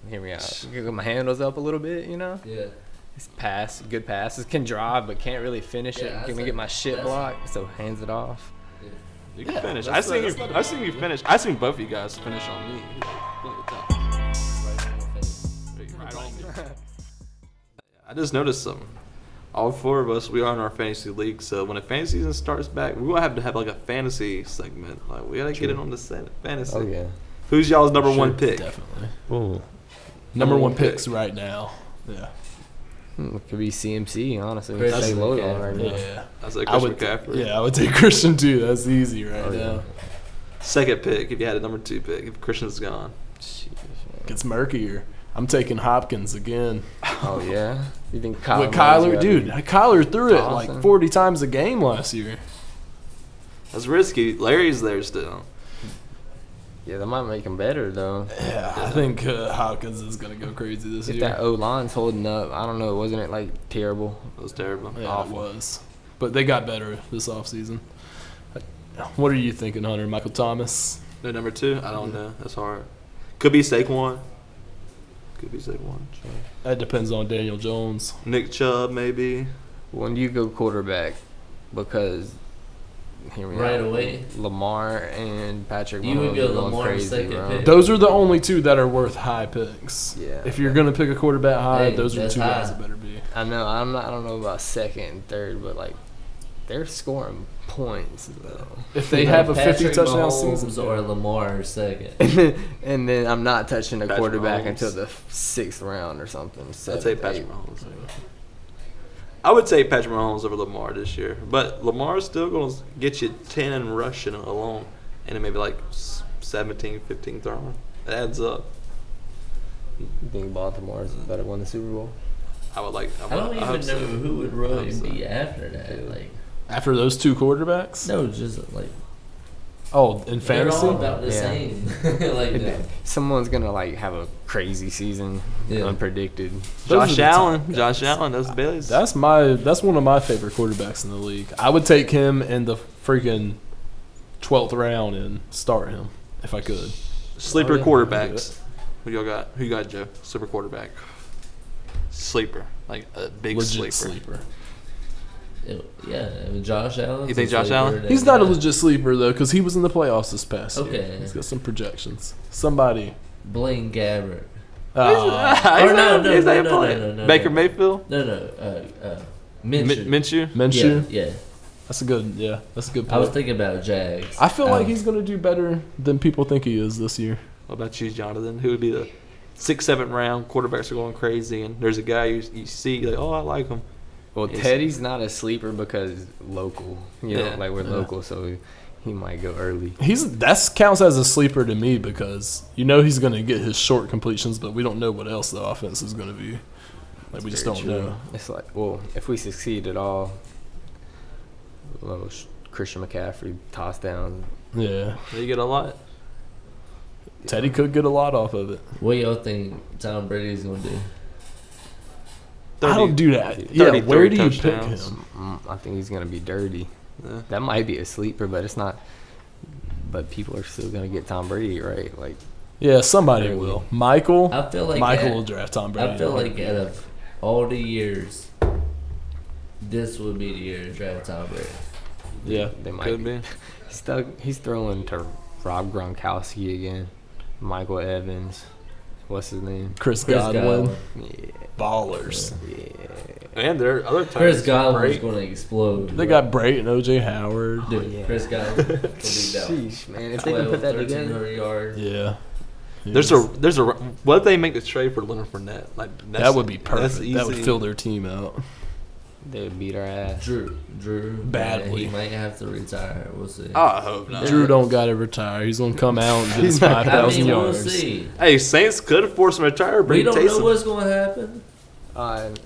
hear me out. Get my handles up a little bit, you know. Yeah. Good passes. Can drive, but can't really finish it. Can get my shit blocked, so hands it off. Yeah. You can finish. I seen you finish. I seen both of you guys finish on me. Right on me. I just noticed something. All four of us, we are in our fantasy league. So when the fantasy season starts back, we will have to have like a fantasy segment. Like we gotta get it on the fantasy. Oh yeah. Who's y'all's number one pick? Definitely. Ooh. Number one picks right now. Yeah. It could be CMC, honestly. Christian Stay low McCaffrey. right now. Yeah. I was like Christian McCaffrey. Yeah, I would take Christian too. That's easy right now. Second pick, if you had a number 2 pick, if Christian's gone. Gets murkier. I'm taking Hopkins again. Oh yeah. You think With Kyler? Kyler threw it Awesome. like 40 times a game last year. That's risky. Larry's there still. Yeah, that might make him better though. Yeah, I think Hopkins is gonna go crazy this If year. that O line's holding up, I don't know. Wasn't it like terrible? It was terrible. Yeah, awful. it was. But they got better this offseason. What are you thinking, Hunter? Michael Thomas? No, number 2? I don't know. That's hard. Could be Saquon. That depends on Daniel Jones. Nick Chubb, maybe. When do you go quarterback? Because hear me Right out. away. Lamar and Patrick You would Mahomes go are going Lamar crazy, second bro. pick. Those are the only two that are worth high picks. Yeah. If you're going to pick a quarterback high, Hey, those are the that's two guys high. that better be. I know. I don't know about second and third, but like they're scoring points though. If they have a 50 Patrick touchdown Mahomes season. or Lamar second. And then I'm not touching a Patrick quarterback Mahomes. until the 6th round or something. I'd Seventh, say Patrick eighth. Mahomes. I would say Patrick Mahomes over Lamar this year. But Lamar's still going to get you 10 and rushing alone. And then maybe like 17, 15 throwing. It adds up. You think Baltimore's better win the Super Bowl? I would like. I don't even hope know so. who would I really hope so. be after that. Like, After those two quarterbacks? no, just like Oh, in they're fantasy? all about the Yeah. same. like, Someone's gonna like have a crazy season, Yeah. unpredicted. Those are Josh the Allen. top guys. Josh Allen. That's Bailey's. That's one of my favorite quarterbacks in the league. I would take him in the freaking 12th round and start him if I could. Sleeper Oh, yeah. quarterbacks. Who y'all got? Who you got, Joe? Sleeper quarterback. Sleeper. Like a big Legit sleeper. yeah, I mean, Josh Allen. You think Josh Allen? He's not a legit sleeper though, because he was in the playoffs this past year. Okay. He's got some projections. Somebody. Blaine Gabbert. Uh, Or no. Baker Mayfield. No. Minshew. Minshew. Minshew. Yeah. That's a good. Yeah, that's a good. I was pick. thinking about Jags. I feel like he's going to do better than people think he is this year. What about you, Jonathan? Who would be the 6th, 7th round? Quarterbacks are going crazy, and there's a guy you see like, oh, I like him. Well, Yes. Teddy's not a sleeper because local. You know, Yeah. like we're local, so he might go early. That counts as a sleeper to me because you know he's going to get his short completions, but we don't know what else the offense is going to be. Like we just Very don't true. know. It's like, well, if we succeed at all, little Christian McCaffrey toss down. Yeah, You get a lot. Teddy could get a lot off of it. What do y'all think Tom Brady's gonna do? I don't do that. 30, Yeah, where do you touchdowns. pick him? I think he's gonna be dirty. Yeah. That might be a sleeper, but it's not. But people are still gonna get Tom Brady, right? Like, Yeah, somebody Barely. will. Michael. I feel like Michael at- will draft Tom Brady. I feel like out of all the years, this would be the year to draft Tom Brady. Yeah, they might Could be. He's throwing to Rob Gronkowski again, Michael Evans. What's his name? Chris Chris Godwin. Godwin. Yeah, Ballers. yeah. And there are other times. Chris Godwin's Great. going to explode. They got Brayton, OJ Howard. Dude, yeah. Chris Godwin will be down. Sheesh, man! If they can 12, put that together, 1,300 yards. Yeah. There's a. What if they make the trade for Leonard Fournette? Like That would be That's perfect. easy. That would fill their team out. they would beat our ass. Drew. Badly. He might have to retire. We'll see. I hope not. Drew don't got to retire. He's going to come out and get his 5,000 we'll yards. see. Hey, Saints could force him to retire. We Bring don't know Taysom. what's going to happen.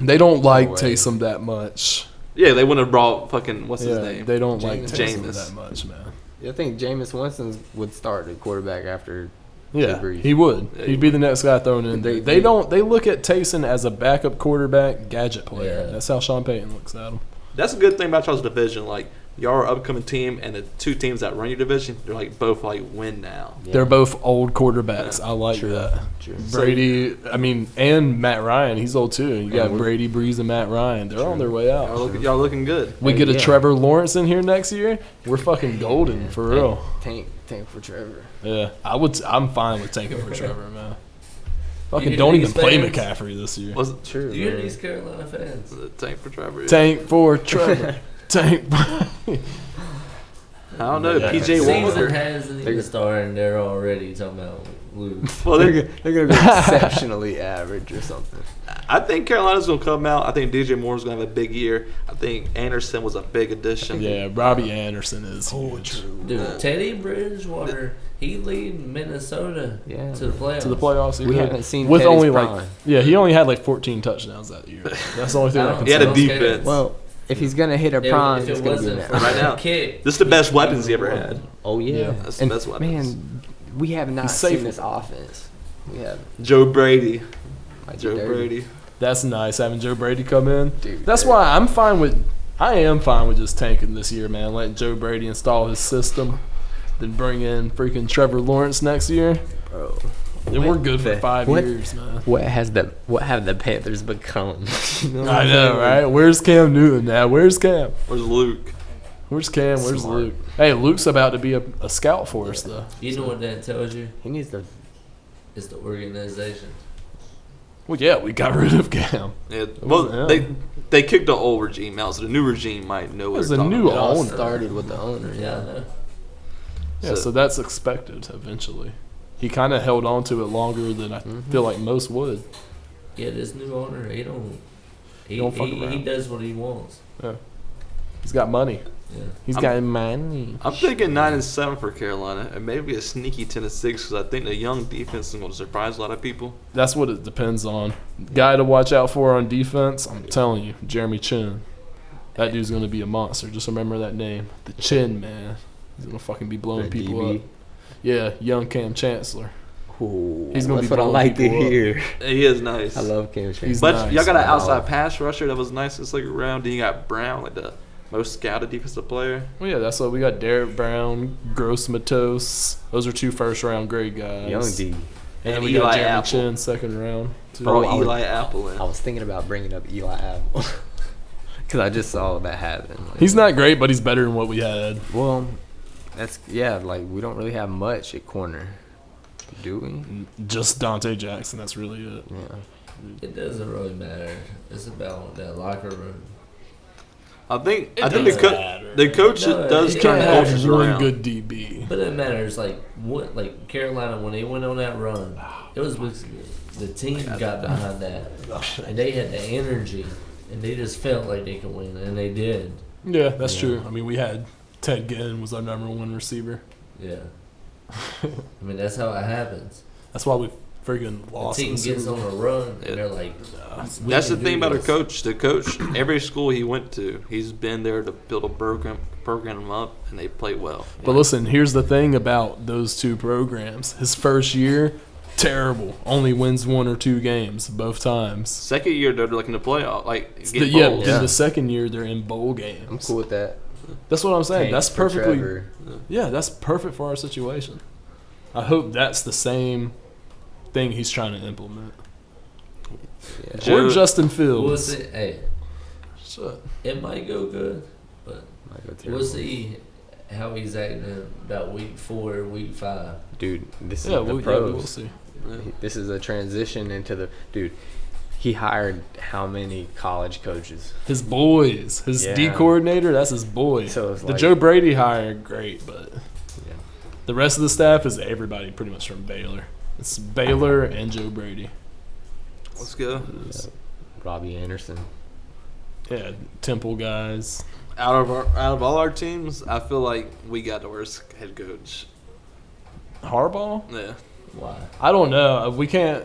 They don't like way. Taysom that much. Yeah, they wouldn't have brought fucking what's his Yeah, name? they don't like Taysom Jameis. that much, man. I think Jameis Winston would start at quarterback after. Yeah, Brees. he would. Yeah, He'd be the next guy thrown in. They- They don't. They look at Taysom as a backup quarterback, gadget player. Yeah. That's how Sean Payton looks at him. That's a good thing about y'all's division. Like y'all are an upcoming team, and the two teams that run your division, they're like both like win now. Yeah. They're both old quarterbacks. Yeah. I like True. that. True. Brady, I mean, and Matt Ryan. He's old too. You got we're- Brady, Breeze, and Matt Ryan. They're on their way Y'all out. looking good. We Hey, get a yeah. Trevor Lawrence in here next year. We're fucking golden for real. Tank for Trevor. Yeah, I'm fine with tanking for Trevor, man. Fucking hear don't even these play fans? McCaffrey this year. Was it True. You hear man. these Carolina fans? the tank for Trevor? Tank for Trevor. Tank. I don't know. Yeah. PJ Season Walker. hasn't even started, and they're already talking about lose. Well, They're gonna be exceptionally average or something. I think Carolina's gonna come out. I think DJ Moore's gonna have a big year. I think Anderson was a big addition. Yeah, Robbie Anderson is huge. Dude, Teddy Bridgewater, he lead Minnesota Yeah. to the playoffs. To the playoffs, We yeah. haven't seen with Teddy's only prime. like he only had like 14 touchdowns that year. That's the only thing I can He had a say. defense. Well, if he's gonna hit a If prime, it it's gonna be wasn't that. for Right that now. kick, This is the best weapons he ever had. Oh yeah, Yeah. That's the And, best weapons. Man, we have not He's safe. seen this offense. We have Joe Brady. like Joe dirty. Brady. That's nice having Joe Brady come in. Dude, That's dirty. why I am fine with just tanking this year, man. Letting Joe Brady install his system, then bring in freaking Trevor Lawrence next year, Bro. and we're good for the- 5 what- years, man. What have the Panthers become? You know what I I'm know, saying? right? Where's Cam Newton now? Where's Cam? Where's Luke? Where's Cam? Where's Smart. Luke? Hey, Luke's about to be a scout for us, though. you know what that tells you? He needs to. It's the organization. Well, yeah, we got rid of Cam. Yeah, was well, him. they kicked the old regime out, so the new regime might know what There's they're a talking new It about. all owner. started with the owner. Yeah, I know. Yeah, so that's expected eventually. He kind of held on to it longer than I feel like most would. Yeah, this new owner, he don't. He don't fuck he around. does what he wants. He's got money. Yeah. He's I'm- got money. I'm thinking 9-7 for Carolina, and maybe a sneaky 10-6 because I think the young defense is going to surprise a lot of people. That's what it depends on. Guy to watch out for on defense, I'm telling you, Jeremy Chin. That dude's going to be a monster. Just remember that name. The Chin Man. He's going to fucking be blowing The people DB. up. Yeah, young Cam Chancellor. Ooh, He's gonna that's be what I blowing like to people up. hear. He is nice. I love Cam Chancellor. He's But nice. y'all got an Wow. outside pass rusher that was nice this second round. Then you got Brown, like the most scouted defensive player. Well, yeah, that's what we got. Derek Brown, Gross Matos. Those are 2 first-round great guys. Young D. And And then we got Eli Jeremy Apple. Chin, second round. too. Throw I would- Eli Apple in. I was thinking about bringing up Eli Apple because I just saw that happen. Like, He's not great, but he's better than what we had. Well, that's like we don't really have much at corner, do we? Just Dante Jackson. That's really it. Yeah. It doesn't really matter. It's about that locker room. I think It the, doesn't co- the coach No, does it turn can't Have cultures one around. good DB. But it matters. Like Carolina, when they went on that run, it was because the team got behind that, and they had the energy, and they just felt like they could win, and they did. Yeah, that's Yeah. true. I mean, we had Ted Ginn was our #1 receiver. Yeah. I mean, that's how it happens. That's why we freaking The lost. in team the Super gets on Bowl. a run, Yeah. and they're like, we That's the can thing do about our this. coach. The coach, every school he went to, he's been there to build a program them up, and they play well. But listen, here's the thing about those 2 programs. His first year, terrible. Only wins 1 or 2 games both times. Second year, they're like in the playoff, like The, get yeah, bowls. in the second year, they're in bowl games. I'm cool with that. That's what I'm saying. Tank That's for perfectly. Trevor. Yeah, that's perfect for our situation. I hope that's the same thing he's trying to implement. Yeah. Joe- Or Justin We'll Fields. see. Hey, Shit. it might go good, but Might go we'll terrible. see how he's acting in about week 4, week 5. Dude, this is Yeah, the we'll pros. see. This is a transition into the dude. He hired how many college coaches? His boys, his D Yeah. coordinator, that's his boy. So it's the like- Joe Brady hire, great, but Yeah. the rest of the staff is everybody pretty much from Baylor. It's Baylor and Joe Brady. Let's go. Robbie Anderson. Yeah, Temple guys. Out of all our teams, I feel like we got the worst head coach. Harbaugh? Yeah, Why? I don't know. We can't.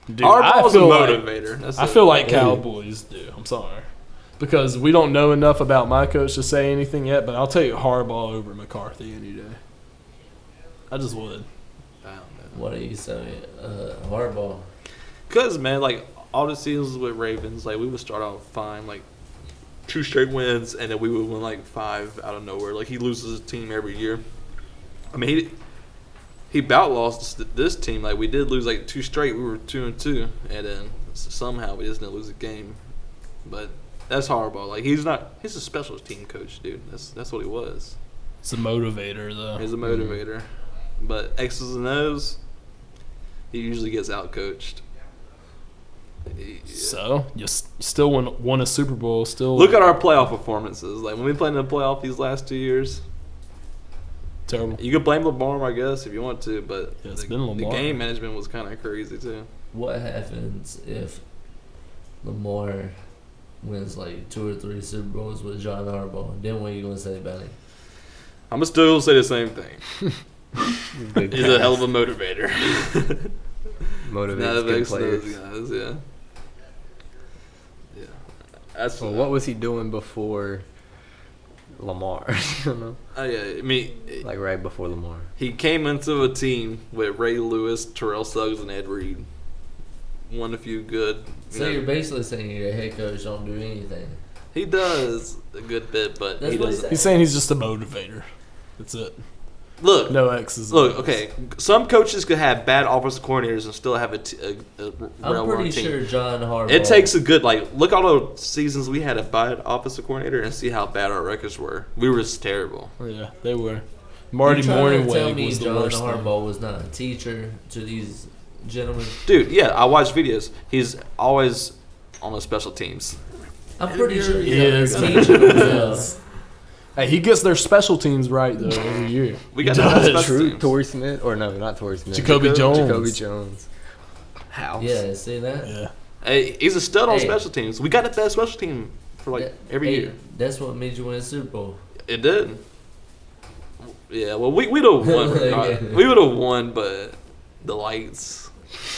Dude, Harbaugh's I a feel like, motivator. That's I it. feel like Cowboys do. I'm sorry. Because we don't know enough about my coach to say anything yet, but I'll take Harbaugh over McCarthy any day. I just would. I don't know. What are you saying? Harbaugh. Cause man, like all the seasons with Ravens, like we would start out fine. Like 2 straight wins, and then we would win like 5 out of nowhere. Like he loses his team every year. I mean, he about lost this team. Like we did lose like 2 straight. We were 2-2, and then somehow we just didn't lose a game. But that's horrible. Like he's a special team coach, dude. That's what he was. It's a motivator, though. He's a motivator. But X's and O's, he usually gets outcoached. So you still won a Super Bowl. Still Look at our playoff performances. Like when we played in the playoff these last 2 years. terrible. You could blame Lamar, I guess, if you want to, but Yeah, it's the, been the Lamar. game management was kind of crazy too. What happens if Lamar wins like 2 or 3 Super Bowls with John Harbaugh? Then what are you gonna say about him? I'm gonna still say the same thing. Big He's a hell of a motivator. motivates Not a good big players. guys, yeah. Yeah. That's Well, what was he doing before Lamar? You know, yeah, I mean, like right before Lamar. he came into a team with Ray Lewis, Terrell Suggs, and Ed Reed. Won a few good. So you're basically saying your head coach don't do anything. He does a good bit, but That's he what he doesn't. said. He's saying he's just a motivator. That's it. Look, No X's. and look. O's. Okay, some coaches could have bad offensive coordinators and still have a I'm well-run pretty team. sure John Harbaugh. It takes a good look all the seasons we had a bad offensive coordinator and see how bad our records were. We were just terrible. Yeah, they were. Marty You're trying to tell Morningweg me was the John worst. Harbaugh was not a teacher to these gentlemen. Dude, yeah, I watch videos. He's always on the special teams. I'm pretty sure He he's is. a teacher himself. Hey, he gets their special teams right though every year. We got He the best does. special True, teams. Torrey Smith, or no, not Torrey Smith. Jacoby Jones. Jacoby Jones. House. Yeah, see that? Yeah. Hey, he's a stud on Hey. special teams. We got the best special team for That- every hey, year. That's what made you win a Super Bowl. It did. Yeah, well, we'd have won. We would have won, but the lights.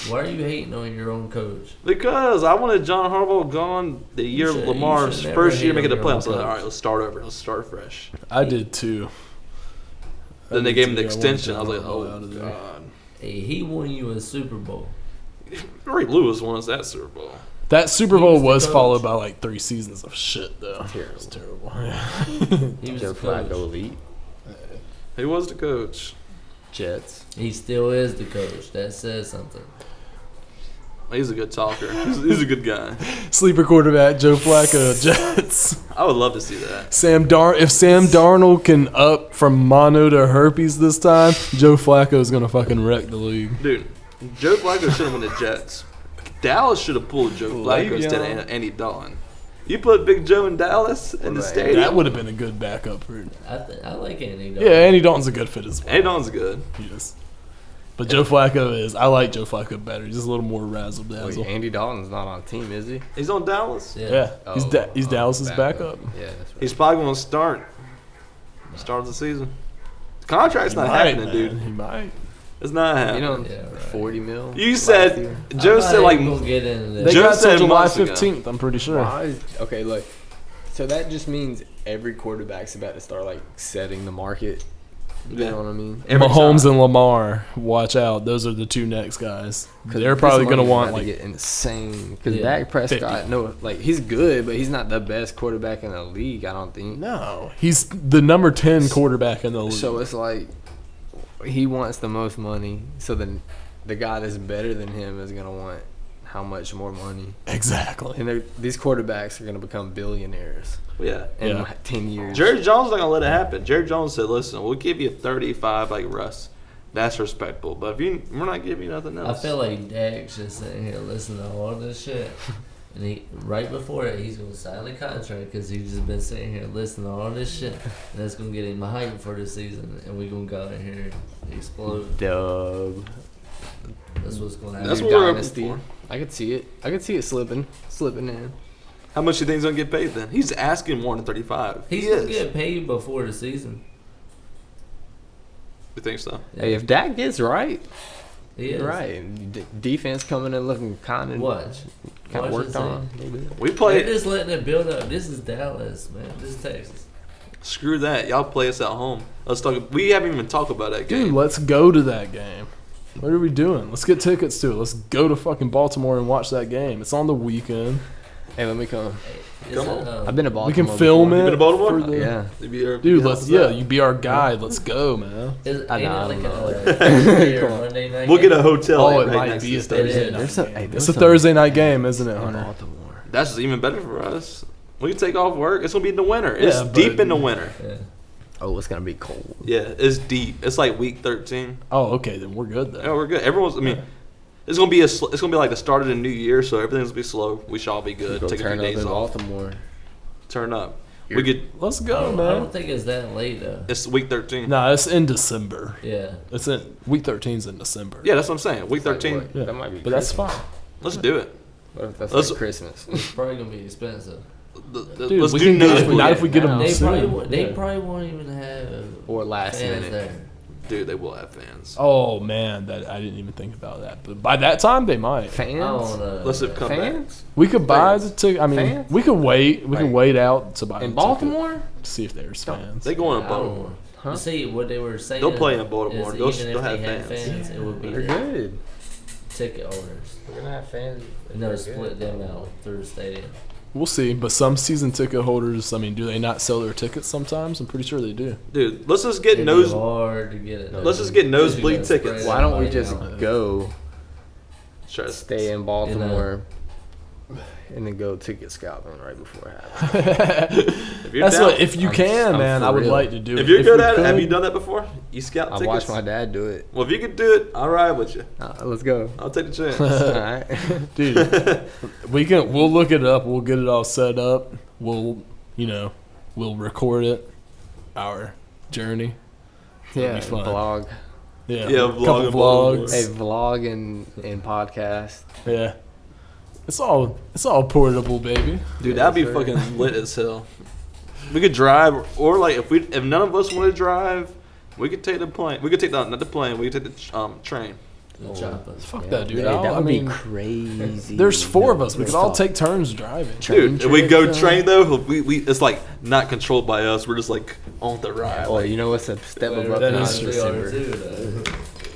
Why are you hating on your own coach? Because I wanted John Harbaugh gone the year should- Lamar's you should first never year hate making the on your own playoffs. I was like, coach. all right, let's start over. Let's start fresh. I did too. Then they gave him the I wanted extension. I was like, John oh, Harbaugh out of there. God. Hey, he won you a Super Bowl. Ray Lewis won us that Super Bowl. That Super He Bowl was the was coach. followed by like 3 seasons of shit though. Terrible. It was terrible. He was Joe the coach. Flacco elite. He was the coach. Jets. He still is the coach. That says something. He's a good talker. He's a good guy. Sleeper quarterback Joe Flacco, Jets. I would love to see that. If Sam Darnold can up from mono to herpes this time, Joe Flacco is gonna fucking wreck the league. Dude, Joe Flacco should have won the Jets. Dallas should have pulled Joe Flacco Le'Veon. instead of Andy Dalton. You put Big Joe in Dallas in the Right. stadium. That would have been a good backup for. I like Andy Yeah, Dalton. Andy Dalton's a good fit as well. Andy Dalton's good. He is. But Joe Flacco is. I like Joe Flacco better. He's a little more razzle Wait, dazzle. Andy Dalton's not on the team, is he? He's on Dallas. Yeah, he's Dallas's backup. Yeah, that's right. He's probably going to start of the season. His contract's He not might, happening, man. dude. He might. It's not You happening. know, Yeah, right. 40 mil. You last said year. Joe said like we'll get into They this. Joe got said till July months ago. 15th. I'm pretty sure. Why is- okay, look. So that just means every quarterback's about to start like setting the market. You Yeah. know what I mean? Every Mahomes time. and Lamar, watch out. Those are the 2 next guys. 'Cause They're this probably going to money's want about like get insane because Yeah. Dak Prescott, 50. no, like he's good, but he's not the best quarterback in the league. I don't think. no. He's the number 10 quarterback in the league. So it's like he wants the most money. So then the guy that's better than him is gonna want how much more money? exactly. And these quarterbacks are gonna become billionaires yeah. in Yeah. 10 years. Jerry Jones not gonna let it happen. Jerry Jones said, "Listen, we'll give you 35 like Russ. That's respectable. But we're not giving you nothing I else." feel like Dak's just sitting here listening to all this shit. And he right before it, he's going to sign the contract because he's just been sitting here listening to all this shit. And that's going to get him hyped for the season. And we're going to go out here and explode. Dub. That's what's going to happen. That's New what we're dynasty. hoping I could see it. I could see it slipping in. How much do you think he's gonna get paid then? He's asking more than 35. He's He going to is. get paid before the season. You think so? Hey, if Dak gets right, He is. right, defense coming in looking kind of Watch. Watch worked and on. see. a little bit. We They're play. just letting it build up. This is Dallas, man. This is Texas. Screw that. Y'all play us at home. Let's talk. We haven't even talked about that Dude, game. let's go to that game. What are we doing? Let's get tickets to it. Let's go to fucking Baltimore and watch that game. It's on the weekend. Hey, let me come. Is Come it, on. I've been to We Baltimore. can film before. it. You been to Baltimore? for the- Yeah. Dude, let's you be our guide. Let's go, man. Is, I ain't know, it like I a don't Thursday or Come on. Monday night We'll game? get a hotel. Oh, it right might next be to a the stadium. Thursday night There's some- game. hey, It's there's a some- Thursday night game, isn't it, In Hunter? Baltimore. That's even better for us. We can take off work. It's gonna be in the winter. It's Yeah, deep but- in the winter. Yeah. Oh, it's gonna be cold. Yeah, it's deep. It's like week 13. Oh, okay, then we're good Yeah, then. we're good. Everyone's. I mean, it's gonna be it's gonna be like the start of the new year, so everything's gonna be slow. We shall be good. Go Take a turn few up days in off. Baltimore. Turn up. We could. Let's I go, don't man. think it's that late though. It's week 13. Nah, it's in December. Yeah. It's in week 13's in December. Yeah, that's what I'm saying. Week 13. Like, what? Yeah. That might be. But that's Christmas. fine. Let's do it. What if that's Let's- like Christmas? It's probably gonna be expensive. Dude, Let's we do can get, nosebleed. not if we get them They soon. probably won't, they Yeah. probably won't even have Or last fans minute. there. Dude, they will have fans. Oh man, that I didn't even think about that. But by that time, they might. Fans? I don't know. Let's have come back. Fans? We could buy Fans. the ticket. I mean, Fans? we could wait. We Like, can wait out to buy In the Baltimore? ticket, see if there's fans. They going I to don't Baltimore. know. Huh? You see, what they were saying. They'll play in Baltimore. is They'll even still if have they had fans. fans, it would be They're the good. ticket owners. We're gonna have fans. And they'll split them out through the stadium. We'll see. But some season ticket holders, I mean, do they not sell their tickets sometimes? I'm pretty sure they do. Dude, let's just get It'd be nose. hard to get it. though. Let's just get nosebleed Because you gotta tickets. spread Why don't we everybody just out. go Try to stay in Baltimore and then go ticket scouting right before it happens? If you're That's down, what. If you I'm- can, I'm man, for I would real. like to do it. if you're good we at it, have could- you done that before? You scout I tickets. watched my dad do it. Well, if you could do it, I'll ride with you. Let's go. I'll take the chance. All right. Dude, we'll look it up. We'll get it all set up. We'll record it. Our journey. Yeah, be fun. vlog. Yeah. Yeah, couple vlog in vlogs. Hey, vlog and podcast. Yeah. It's all portable, baby. Dude, Yeah, that'd be sir. fucking lit as hell. We could drive, or like if none of us want to drive, we could take the plane. We could take not the plane. We could take the train. The choppers. Fuck Yeah. that, dude. Hey, I that would mean, be crazy. there's 4 of us. We Let's could all talk. take turns driving. Train Dude, if we go trip, train though, we it's like not controlled by us. We're just like on the ride. Oh, Like, you know what's a step Well, above that that? is they true. are December. too,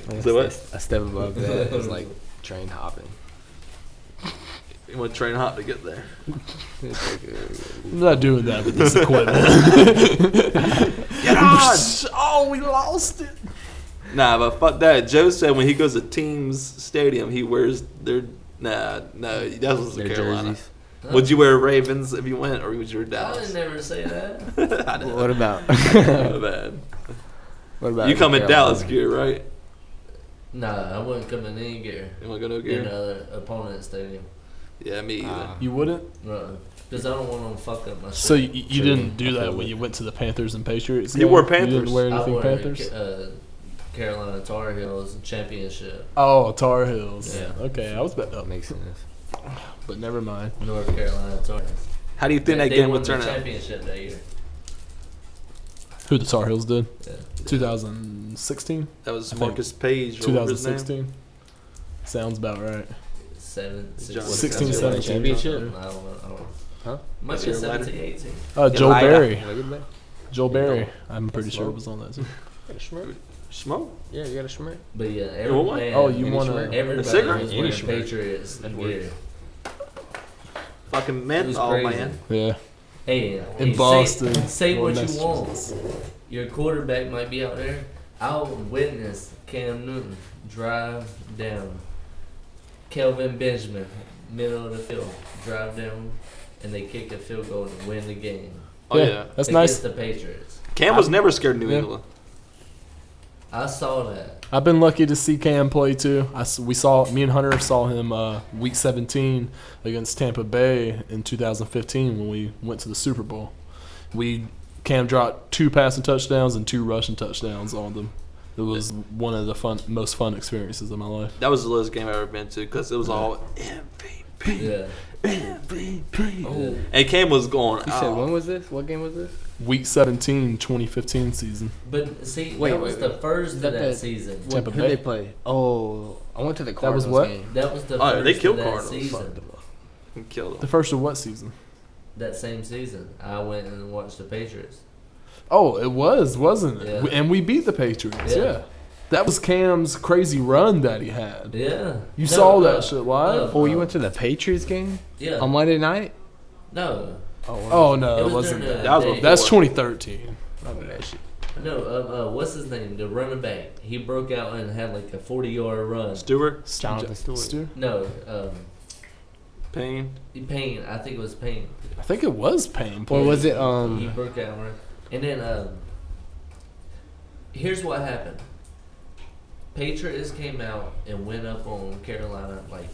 though. Say what? A step above that is like train hopping. you want to train hot to get there. It's like, I'm not doing that with this equipment. Get on! Oh, we lost it. Nah, but fuck that. Joe said when he goes to teams stadium, he wears their no, that was their Carolina. jerseys. Would you wear Ravens if you went, or would you wear I Dallas? would never say that. I know. What about? My bad. What about You come in Carolina? Dallas gear, right? Nah, I wouldn't come in any gear You want to go no in gear? another opponent's stadium. Yeah, me either. You wouldn't? Because I don't want to fuck up my shit. So you didn't do that when you went to the Panthers and Patriots? You game? wore You Panthers. didn't wear I anything wore Panthers? Carolina Tar Heels championship. Oh, Tar Heels. Yeah. Okay, I was bet That up, makes sense. but never mind. North Carolina Tar Heels. How do you think that They game won would turn the out? championship that year. Who the Tar Heels did? Yeah. 2016? That was I think Marcus Page. Or whatever his name. 2016? Sounds about right. 16, 17. Championship? I don't know. Huh? Might That's be your ladder. 17, 18. Joel lighter. Berry. Look at that. Joel Berry. No. I'm pretty sure smoke. was on that too. You got a schmirk? Smoke? Yeah, you got a schmirk. But yeah, want every one? man, Oh, you Any want schmirk? to? everybody cigarette? was Any wearing schmirk. Patriots gear. Fucking It was menthol, crazy. man. Yeah. Hey, In Boston. say more what you want. Massachusetts. Your quarterback might be out there. I'll witness Cam Newton drive down. Kelvin Benjamin, middle of the field, drive down, and they kick a field goal to win the game. Oh yeah. That's against nice. the Patriots. Cam was never scared of New Yeah. England. I saw that. I've been lucky to see Cam play too. Me and Hunter saw him week 17 against Tampa Bay in 2015 when we went to the Super Bowl. Cam dropped 2 passing touchdowns and 2 rushing touchdowns on them. It was one of the most fun experiences of my life. That was the lowest game I've ever been to because it was all MVP. Yeah. MVP. Oh. And Cam was going You said out. when was this? What game was this? Week 17, 2015 season. But see, Wait, that was wait, the wait. first Is of that that the- season. What, Tampa who Bay. they play? Oh, I went to the That Cardinals was what? game. That was the Oh, first they killed of that Cardinals. season. And killed The him. first of what season? That same season, I went and watched the Patriots. Oh, it was, wasn't it? Yeah. And we beat the Patriots, Yeah. yeah. That was Cam's crazy run that he had. Yeah. You saw that shit live? Oh, you went to the Patriots game Yeah. on Monday night? No. Oh no, It it was wasn't during that. the That was day. before. That's 2013. I mean, that shit. No, what's his name? The running back. He broke out and had like a 40-yard run. Stewart, Jonathan Stewart. No, Payne. Payne. I think it was Payne. I think it was Payne. Or was it He broke out and run. And then here's what happened. Patriots came out and went up on Carolina like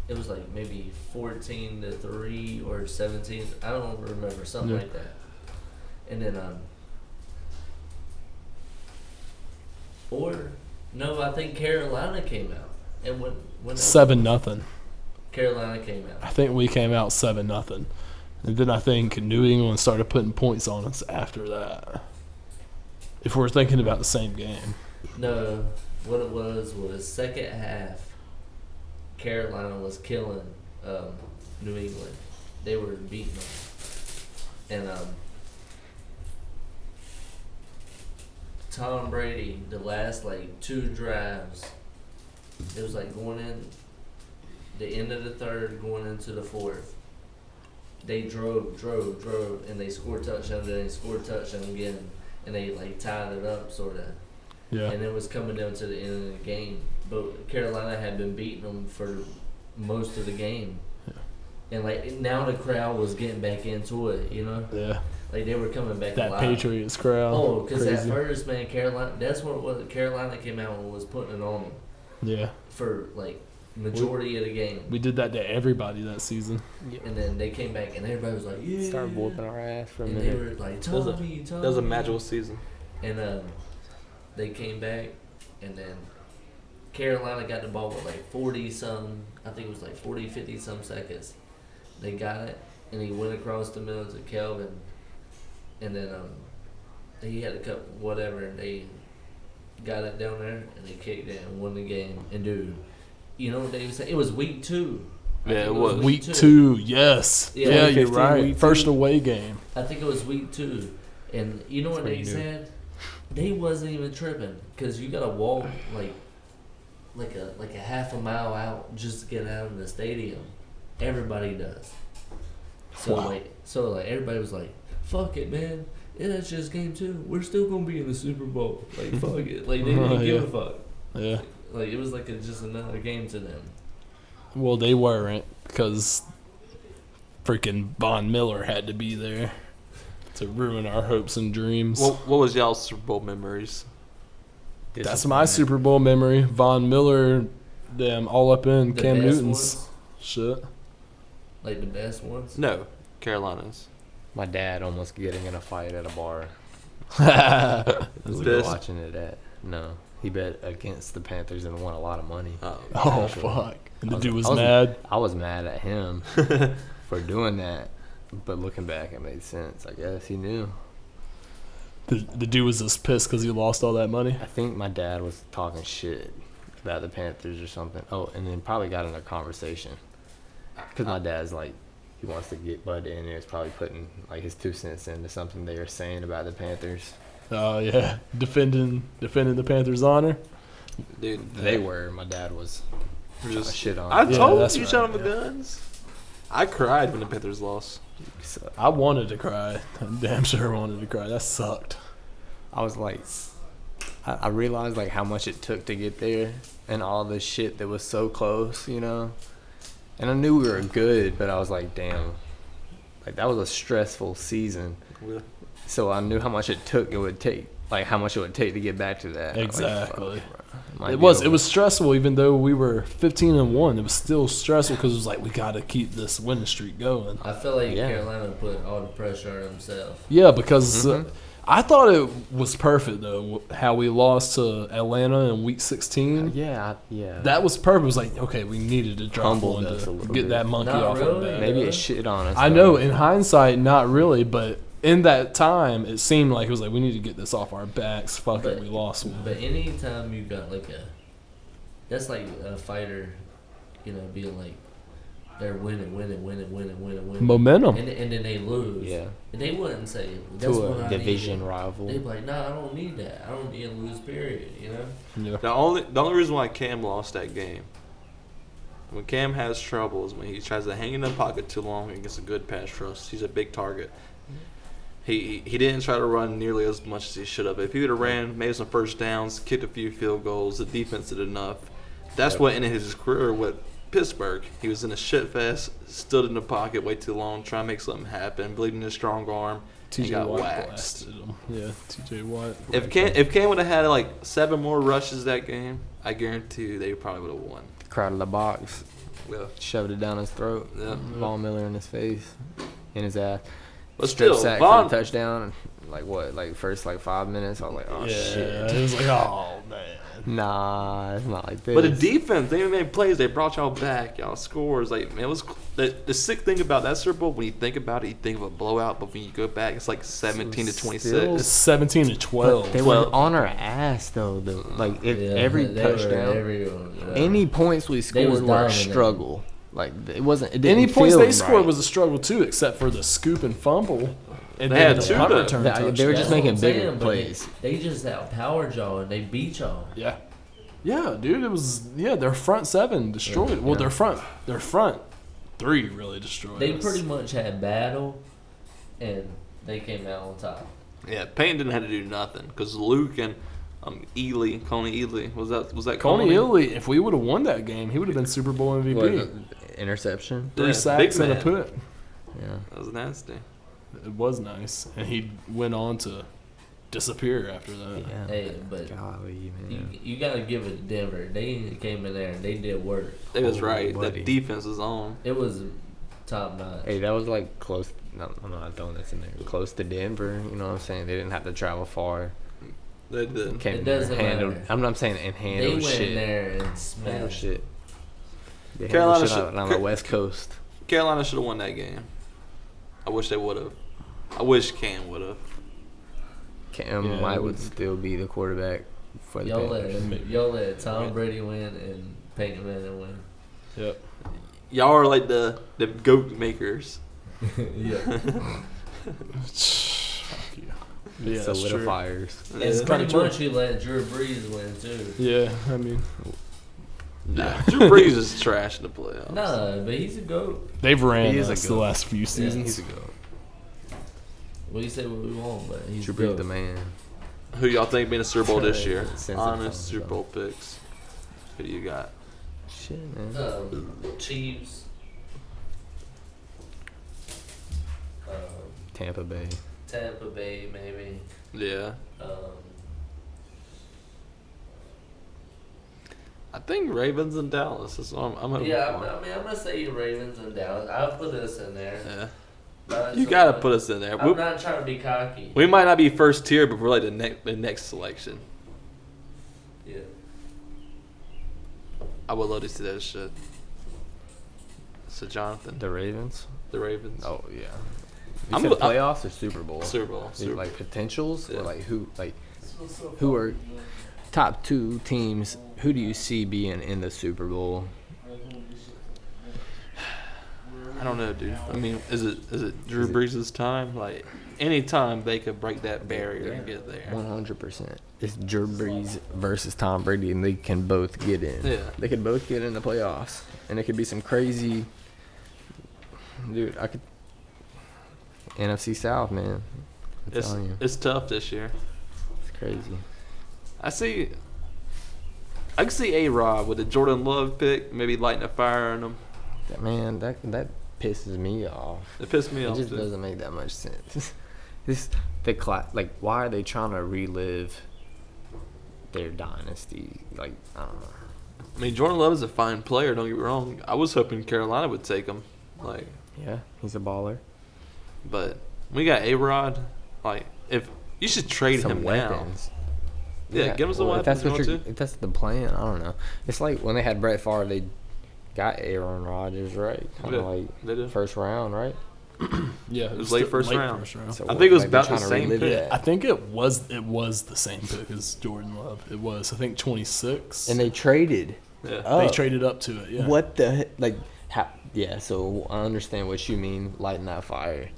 it was like maybe 14-3 or 17. I don't remember, something like that. And then or no, I think Carolina came out and when 7-0. Carolina came out. I think we came out 7-0, and then I think New England started putting points on us after that. If we're thinking about the same game. No, what it was second half. Carolina was killing New England. They were beating them, and Tom Brady, the last like 2 drives, it was like going in the end of the third, going into the fourth. They drove, and they scored touchdown. Then they scored touchdown again, and they like tied it up, sort of. Yeah. And it was coming down to the end of the game. But Carolina had been beating them for most of the game. Yeah. And like now the crowd was getting back into it, you know? Yeah. Like they were coming back That alive. Patriots crowd. Oh, because at Crazy. first, man, Carolina, that's what it was. Carolina came out and was putting it on them Yeah. for like majority of the game. We did that to everybody that season. And then they came back and everybody was like, yeah. Started whooping our ass for a And they minute. were like, That was a- Tommy. That was a magical season. And they came back, and then Carolina got the ball with like 40-some, I think it was like 40, 50-some seconds. They got it, and he went across the middle to Kelvin, and then he had a cup, whatever, and they got it down there, and they kicked it and won the game. And dude, you know what they was saying? It was week 2. I Yeah, think it was. Week 2, yes. Yeah. Yeah, you're 2015 right. week First 2. away game. I think it was week 2, and you know what That's they pretty new. said? They wasn't even tripping because you gotta walk like a half a mile out just to get out of the stadium. Everybody does. So Wow. like everybody was like, "Fuck it, man. Yeah, it's just game 2. We're still gonna be in the Super Bowl. Like fuck it. Like they didn't give a fuck. Yeah. Like it was like just another game to them. Well, they weren't because freaking Von Miller had to be there to ruin our hopes and dreams. What was y'all's Super Bowl memories? That's my Super Bowl memory. Von Miller, them all up in The Cam best Newton's ones? shit. Like the best ones. No, Carolinas. My dad almost getting in a fight at a bar. Oh, We were This- watching it at. No. He bet against the Panthers and won a lot of money. Oh, fuck. And the I was- dude was I was- mad. I was mad at him for doing that. But looking back, it made sense. I guess he knew. The dude was just pissed because he lost all that money. I think my dad was talking shit about the Panthers or something. Oh, and then probably got in a conversation. Because my dad's like, he wants to get Bud in there. He's probably putting like his 2 cents into something they were saying about the Panthers. Oh, yeah. Defending the Panthers' honor. dude, They were. My dad was just shit on. I it. Yeah, told that's you, right, son of a yeah. guns. I cried when the Panthers lost. So I wanted to cry. I damn sure wanted to cry. That sucked. I was like, I realized like how much it took to get there and all the shit that was so close, you know. And I knew we were good, but I was like, damn, like that was a stressful season. So I knew how much it would take to get back to that. I'm like, fuck, Exactly. bro. Might It be was over. stressful even though we were 15-1. It was still stressful because it was like we got to keep this winning streak going. I feel like Yeah. Carolina put all the pressure on themselves. Yeah, because Mhm. I thought it was perfect though how we lost to Atlanta in Week 16. Yeah. That was perfect. It was like, okay, we needed to drop Humbled one us a to little get bit. that monkey Not off our really. back. Maybe it shit on us. I though. know in hindsight, not really, but in that time, it seemed like it was like we need to get this off our backs. Fuck it, But- we lost one. But anytime you got that's like a fighter, being like, they're winning. Momentum. And then they lose. Yeah. And they wouldn't say, that's To what a I division need. rival. They'd be like, nah, I don't need that. I don't need to lose, period, Yeah. The only reason why Cam lost that game when Cam has troubles, when he tries to hang in the pocket too long and gets a good pass rush, he's a big target. He didn't try to run nearly as much as he should have. If he would have ran, made some first downs, kicked a few field goals, the defense did enough. That's what ended his career with Pittsburgh. He was in a shit fest, stood in the pocket way too long, trying to make something happen, believed in his strong arm, and got waxed. Blasted him. Yeah, T.J. Watt. If Cam would have had like 7 more rushes that game, I guarantee you they probably would have won. Crowded the box, Yeah. shoved it down his throat. Yeah. Von Miller in his face, in his ass. But Strip still, sack for the touchdown. Like what? Like first 5 minutes. I was like, oh Yeah, shit. it was like, oh man. Nah, it's not like this. But the defense, they made plays. They brought y'all back. Y'all scores. Like, man, it was the sick thing about that Super Bowl. When you think about it, you think of a blowout. But when you go back, it's like 17 to 26. It's 17 to 12. They were on our ass though. Like every touchdown, any points we scored were a dominating. struggle. Like it wasn't. It didn't Any points feel they right. scored was a struggle too, except for the scoop and fumble. And They then had the two, punt though. return They touchdown. were just That's making what I'm bigger saying, but plays. They just outpowered y'all and they beat y'all. Yeah. Yeah, dude, it was their front 7 destroyed. Well, their front 3 really destroyed. They us. pretty much had battle, and they came out on top. Yeah, Payton didn't have to do nothing because Luke and Coney Ely was that Coney Ely, if we would have won that game, he would have been Super Bowl MVP. What, interception. 3 Yeah, sacks big and a man. put. Yeah. That was nasty. It was nice, and he went on to disappear after that. Yeah. Hey, but Golly, man. you got to give it to Denver. They came in there and they did work. They was Oh, right. buddy. That defense was on. It was top notch. Hey, that was like close. No, I'm not throwing this in there. Close to Denver. You know what I'm saying? They didn't have to travel far. They did. Came It doesn't handled. matter. I'm not saying and They handled went shit. in there and Handled smashed. shit. They Carolina handled shit should- on the West Coast. Carolina should have won that game. I wish they would have. I wish Cam would have. Cam Yeah, White we- would still be the quarterback for the Panthers. Y'all let Tom Brady win and Peyton Manning win. Yep. Y'all are like the goat makers. Yeah. Fuck you. Yeah, that's true. Solidifiers. It's kinda pretty true. much you let Drew Brees win too. Yeah, I mean, Nah, Drew Brees is trash in the playoffs. Nah, but he's a GOAT. they've ran He is a us the goat. last few seasons. He's a goat. Well, you say what we want, but he's Drew a Brees GOAT. the man. Who y'all think being a Super Bowl this year? Sense of Honest fun, Super Bowl picks. Who do you got? Shit, man. Chiefs. Tampa Bay. Tampa Bay, maybe. Yeah. Um, I think Ravens and Dallas. That's what I'm hoping yeah, for. I mean, I'm gonna say Ravens and Dallas. I'll put us in there. Yeah. Not You so gotta much- put us in there. I'm not trying to be cocky. We might not be first tier, but we're like the next selection. Yeah. I would love to see that shit. So Jonathan, The Ravens. the Ravens. Oh yeah. You I'm said a- playoffs or Super Bowl? Super Bowl. Super Like potentials Yeah. or like who are top 2 teams? Who do you see being in the Super Bowl? I don't know, dude. I mean, is it Drew Brees' time? Like, any time they could break that barrier and get there. 100%. It's Drew Brees versus Tom Brady, and they can both get in. Yeah. They could both get in the playoffs, and it could be some crazy. Dude, I could. NFC South, man. I'm telling you, It's tough this year. it's crazy. I can see A-Rod with the Jordan Love pick, maybe lighting a fire on him. That pisses me off. It pissed me It off, just too. doesn't make that much sense. Why are they trying to relive their dynasty? Like, I don't know. I mean, Jordan Love is a fine player, don't get me wrong. I was hoping Carolina would take him. Like, Yeah, he's a baller. but we got A-Rod. Like, if you should trade Some him weapons. now. Yeah, give him some well, weapons. If that's the plan, I don't know. It's like when they had Brett Favre, they got Aaron Rodgers, right? Kind of Yeah, like they did. first round, right? Yeah, It was late first round. So I think it was like, they're about the trying to same relive pick. I that. think it was the same pick as Jordan Love. It was, I think, 26. And they traded. Yeah. They up. traded up to it. Yeah. What the like? Yeah, so I understand what you mean, lighting that fire.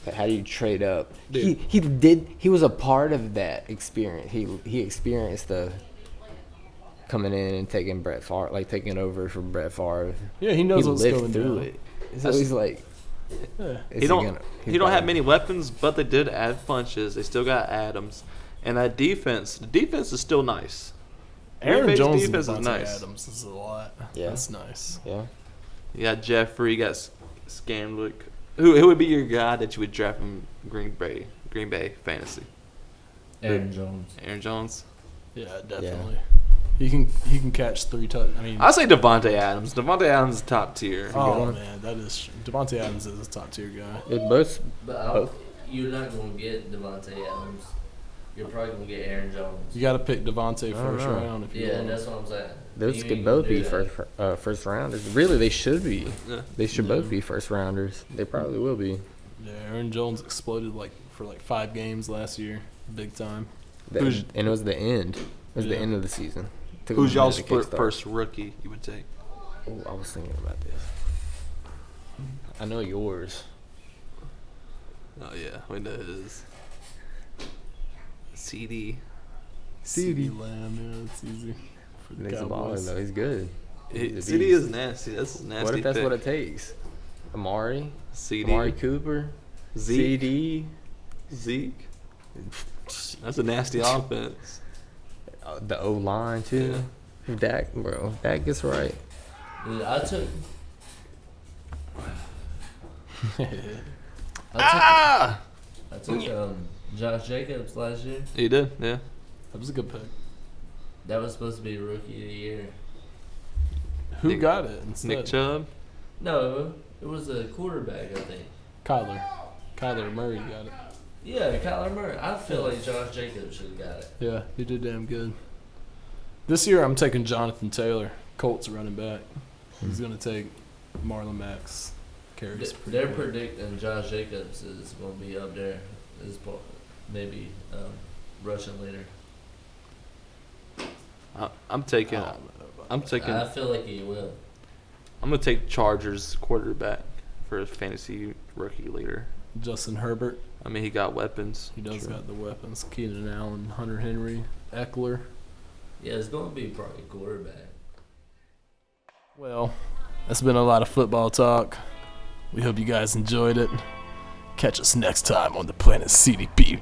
But how do you trade up? Dude. He was a part of that experience. He experienced the coming in and taking Brett Favre, like taking over from Brett Favre. Yeah, he knows He what's lived going through down. it. So he's like, Yeah. He don't have many weapons, but they did add punches. They still got Adams, and that defense. The defense is still nice. Aaron Green Bay's Jones and defense is Devontae nice. Adams is a lot. Yeah. That's nice. Yeah. You got Jeffrey, you got Scandlick. Who would be your guy that you would draft from Green Bay fantasy? Aaron Jones. Aaron Jones. Yeah, definitely. He can catch 3 touchdowns. I mean, I say Devontae Adams. Devontae Adams is top tier. oh one. man, that is Devontae Adams is a top tier guy. It both. But you're not going to get Devontae Adams. You're probably going to get Aaron Jones. You got to pick Devontae I don't first know. round if you Yeah, want. that's what I'm saying. Those You could ain't both gonna be do that. first rounders. Really, they should be. Yeah. They should Yeah. both be first rounders. They probably will be. Yeah, Aaron Jones exploded for 5 games last year, big time. Who's- And it was the end. It was the Yeah. end of the season. Took Who's a minute y'all's to kickstart. first rookie you would take? Oh, I was thinking about this. I know yours. Oh yeah, we know his. CD. CeeDee Lamb, yeah, it's easy for the He's a baller Cowboys. though. He's good. He's a CD beast. is nasty. That's a nasty. What if that's pick. what it takes? Amari CD. Cooper, Zeke. CD, Zeke. That's a nasty offense. the O line too. Dak, bro, Dak gets right. Dude, I took Ah! Josh Jacobs last year. He did, yeah. That was a good pick. That was supposed to be Rookie of the Year. Who Nick- got it instead? Nick Chubb. No, it was a quarterback, I think. Kyler Murray got it. Yeah, Kyler Murray. I feel like Josh Jacobs should have got it. Yeah, he did damn good. This year, I'm taking Jonathan Taylor, Colts running back. He's going to take Marlon Mack's carries. They're predicting Josh Jacobs is going to be up there as maybe rushing leader. I'm taking. I don't know about I'm that. taking. I feel like he will. I'm gonna take Chargers quarterback for fantasy rookie leader. Justin Herbert, I mean, he got weapons. he does True. got the weapons. Keenan Allen, Hunter Henry, Eckler. Yeah, it's going to be probably quarterback. Well, that's been a lot of football talk. We hope you guys enjoyed it. Catch us next time on the Planet CDB